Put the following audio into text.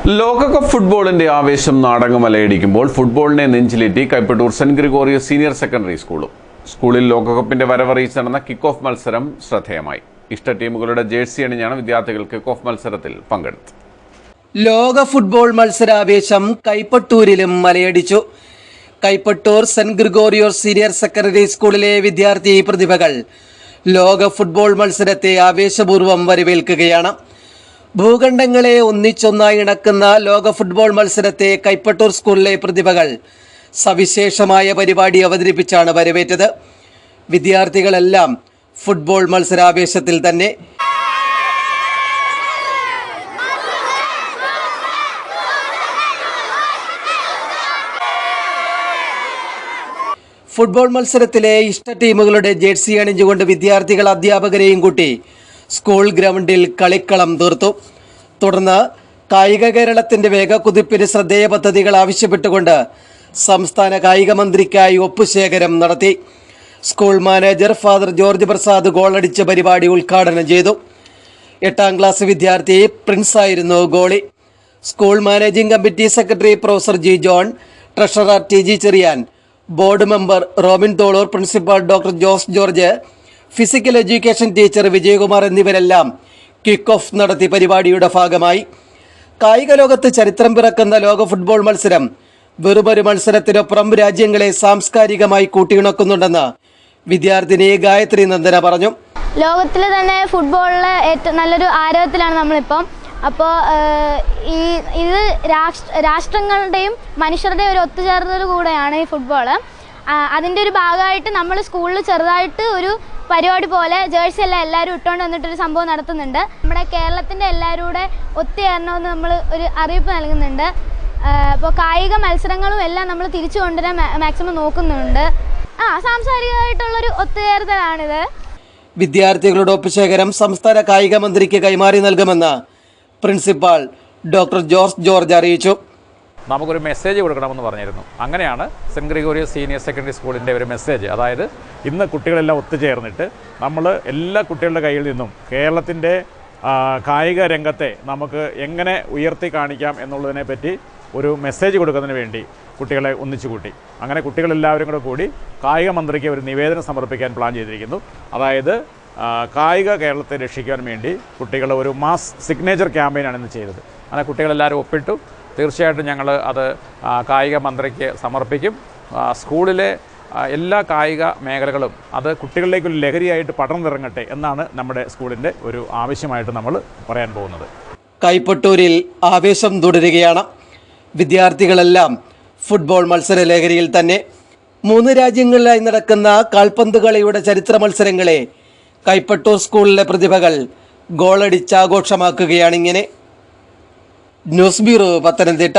ലോകകപ്പ് ഫുട്ബോളിന്റെ ആവേശം നാടകമലയടിക്കുമ്പോൾ ഫുട്ബോളിനെ നെഞ്ചിലേറ്റി Kaipattoor saint Gregorios senior secondary സ്കൂളിൽ ലോകകപ്പിന്റെ വരവറിയിച്ച് നടന്ന കിക്ക് ഓഫ് മത്സരം ശ്രദ്ധേയമായി. ഇഷ്ട ടീമുകളുടെ ജേഴ്സി അണിഞ്ഞാണ് വിദ്യാർത്ഥികൾ കിക്ക് ഓഫ് മത്സരത്തിൽ പങ്കെടുത്തത്. ലോക ഫുട്ബോൾ മത്സരാവേശം കൈപ്പട്ടൂരിലും മലയടിച്ചു. Kaipattoor saint Gregorios senior secondary സ്കൂളിലെ വിദ്യാർത്ഥി പ്രതിഭകൾ ലോക ഫുട്ബോൾ മത്സരത്തെ ആവേശപൂർവ്വം വരവേൽക്കുകയാണ്. ഭൂഖണ്ഡങ്ങളെ ഒന്നിച്ചൊന്നായി ഇണക്കുന്ന ലോക ഫുട്ബോൾ മത്സരത്തെ കൈപ്പട്ടൂർ സ്കൂളിലെ പ്രതിഭകൾ സവിശേഷമായ പരിപാടി അവതരിപ്പിച്ചാണ് വരവേറ്റത്. വിദ്യാർത്ഥികളെല്ലാം ഫുട്ബോൾ മത്സരാവേശത്തിൽ തന്നെ. ഫുട്ബോൾ മത്സരത്തിലെ ഇഷ്ട ടീമുകളുടെ ജേഴ്സി അണിഞ്ഞുകൊണ്ട് വിദ്യാർത്ഥികൾ അധ്യാപകരെയും കൂട്ടി സ്കൂൾ ഗ്രൗണ്ടിൽ കളിക്കളം തീർത്തു. തുടർന്ന് കായിക കേരളത്തിന്റെ വേഗക്കുതിപ്പിന് ശ്രദ്ധേയ പദ്ധതികൾ ആവശ്യപ്പെട്ടുകൊണ്ട് സംസ്ഥാന കായിക മന്ത്രിക്കായി ഒപ്പുശേഖരം നടത്തി. School manager father George Prasad ഗോളടിച്ച പരിപാടി ഉദ്ഘാടനം ചെയ്തു. 8ാം ക്ലാസ് വിദ്യാർത്ഥി പ്രിൻസ് ആയിരുന്നു ഗോളി. School managing committee secretary professor G John, treasurer T G Cherian, board member Robin Tholoor, principal doctor Jose George, physical education teacher Vijayakumar എന്നിവരെല്ലാം കിക്ക് ഓഫ് നടത്തി പരിപാടിയുടെ ഭാഗമായി. കായിക ലോകത്ത് ചരിത്രം പിറക്കുന്ന ലോക ഫുട്ബോൾ മത്സരം വെറുമൊരു മത്സരത്തിനൊപ്പം രാജ്യങ്ങളെ സാംസ്കാരികമായി കൂട്ടിയിണക്കുന്നുണ്ടെന്ന് വിദ്യാർത്ഥിനി ഗായത്രി നന്ദന പറഞ്ഞു. ലോകത്തിൽ തന്നെ ഫുട്ബോളിൽ ഏറ്റവും നല്ലൊരു ആരവത്തിലാണ് നമ്മളിപ്പം. അപ്പോൾ ഇത് രാഷ്ട്രങ്ങളുടെയും മനുഷ്യരുടെയും ഒരു ഒത്തുചേർന്നൽ കൂടെയാണ് ഈ ഫുട്ബോൾ. അതിൻ്റെ ഒരു ഭാഗമായിട്ട് നമ്മൾ സ്കൂളിൽ ചെറുതായിട്ട് ഒരു പരിപാടി പോലെ ജേഴ്സി എല്ലാം എല്ലാവരും ഇട്ടുകൊണ്ട് വന്നിട്ടൊരു സംഭവം നടത്തുന്നുണ്ട്. നമ്മുടെ കേരളത്തിൻ്റെ എല്ലാവരും കൂടെ ഒത്തുചേരണമെന്ന് നമ്മൾ ഒരു അറിയിപ്പ് നൽകുന്നുണ്ട്. അപ്പോൾ കായിക മത്സരങ്ങളും എല്ലാം നമ്മൾ തിരിച്ചു കൊണ്ടുവരാൻ മാക്സിമം നോക്കുന്നുണ്ട്. സാംസ്കാരികമായിട്ടുള്ളൊരു ഒത്തുചേർത്തലാണിത്. വിദ്യാർത്ഥികളുടെ ഒപ്പുശേഖരം സംസ്ഥാന കായിക മന്ത്രിക്ക് കൈമാറി നൽകുമെന്ന് പ്രിൻസിപ്പാൾ ഡോക്ടർ ജോസ് ജോർജ് അറിയിച്ചു. നമുക്കൊരു മെസ്സേജ് കൊടുക്കണമെന്ന് പറഞ്ഞിരുന്നു. അങ്ങനെയാണ് സെൻറ്റ് ഗ്രിഗോറിയസ് സീനിയർ സെക്കൻഡറി സ്കൂളിൻ്റെ ഒരു മെസ്സേജ്. അതായത് ഇന്ന് കുട്ടികളെല്ലാം ഒത്തുചേർന്നിട്ട് നമ്മൾ എല്ലാ കുട്ടികളുടെ കയ്യിൽ നിന്നും കേരളത്തിൻ്റെ കായിക രംഗത്തെ നമുക്ക് എങ്ങനെ ഉയർത്തി കാണിക്കാം എന്നുള്ളതിനെ പറ്റി ഒരു മെസ്സേജ് കൊടുക്കുന്നതിന് വേണ്ടി കുട്ടികളെ ഒന്നിച്ചു കൂട്ടി. അങ്ങനെ കുട്ടികളെല്ലാവരും കൂടി കായിക മന്ത്രിക്ക് ഒരു നിവേദനം സമർപ്പിക്കാൻ പ്ലാൻ ചെയ്തിരിക്കുന്നു. അതായത് കായിക കേരളത്തെ രക്ഷിക്കാൻ വേണ്ടി കുട്ടികൾ ഒരു മാസ് സിഗ്നേച്ചർ ക്യാമ്പയിനാണ് ഇന്ന് ചെയ്തത്. അങ്ങനെ കുട്ടികളെല്ലാവരും ഒപ്പിട്ടു. തീർച്ചയായിട്ടും ഞങ്ങൾ അത് കായിക മന്ത്രിക്ക് സമർപ്പിക്കും. സ്കൂളിലെ എല്ലാ കായിക മേഖലകളും അത് കുട്ടികളിലേക്കൊരു ലഹരിയായിട്ട് പടർന്നിറങ്ങട്ടെ എന്നാണ് നമ്മുടെ സ്കൂളിൻ്റെ ഒരു ആവശ്യമായിട്ട് നമ്മൾ പറയാൻ പോകുന്നത്. കൈപ്പട്ടൂരിൽ ആവേശം തുടരുകയാണ്. വിദ്യാർത്ഥികളെല്ലാം ഫുട്ബോൾ മത്സര ലഹരിയിൽ തന്നെ. 3 രാജ്യങ്ങളിലായി നടക്കുന്ന കാൽപന്ത് കളിയുടെ ചരിത്ര മത്സരങ്ങളെ കൈപ്പട്ടൂർ സ്കൂളിലെ പ്രതിഭകൾ ഗോളടിച്ചാഘോഷമാക്കുകയാണിങ്ങനെ. News bureau, Pathanamthitta.